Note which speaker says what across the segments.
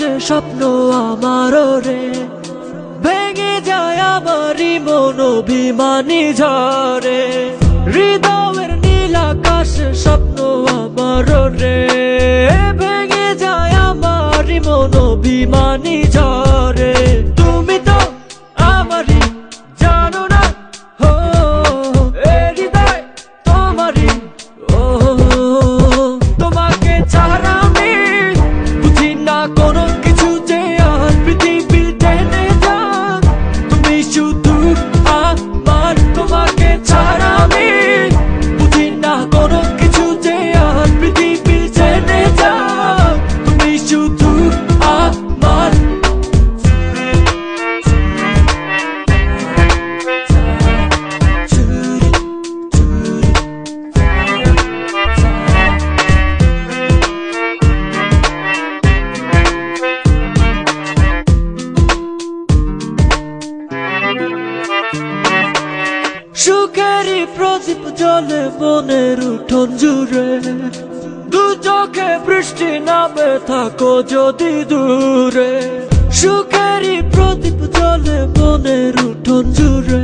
Speaker 1: আকাশে স্বপ্ন আমার রে, ভেঙে যায় আমারই মন অভিমানী ঝরে। হৃদয়ের নীল আকাশে স্বপ্ন আমার রে, ভেঙে যায় আমারই মন অভিমানী ঝরে। তুমি তো আমারই জানো না, হো এ হৃদয় তোমারই। ও তোমাকে ছাড়া আমি বুঝি না কোনো কিছু, যে আর পৃথিবী টেনে যাক তুমি শুধু আমার। তোমাকে ছাড়া আমি বুঝি না কোনো কিছু, যে আর পৃথিবী টেনে যাক তুমি শুধু আমার। সুখেরই প্রদীপ জ্বলে মনের উঠোন জুড়ে, দু চোখে বৃষ্টি নামে থাকো যদি দূরে। সুখেরই প্রদীপ জ্বলে মনের উঠোন জুড়ে,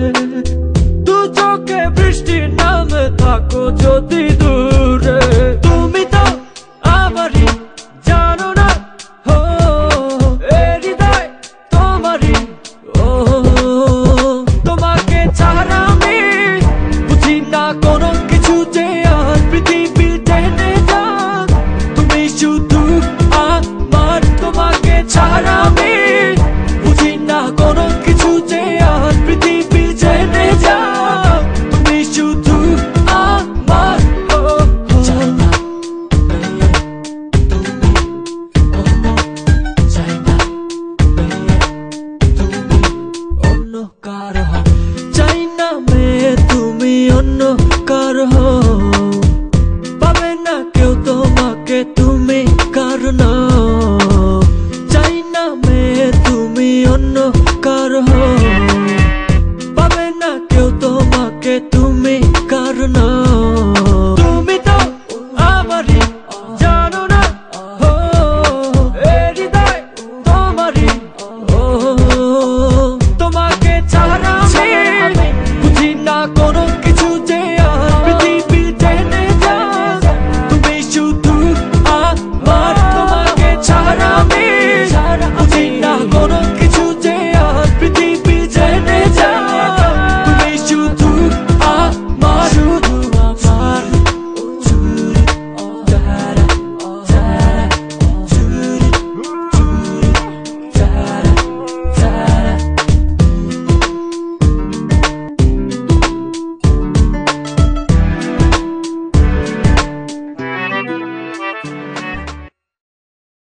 Speaker 1: দু চোখে বৃষ্টি নামে থাকো যদি দূরে।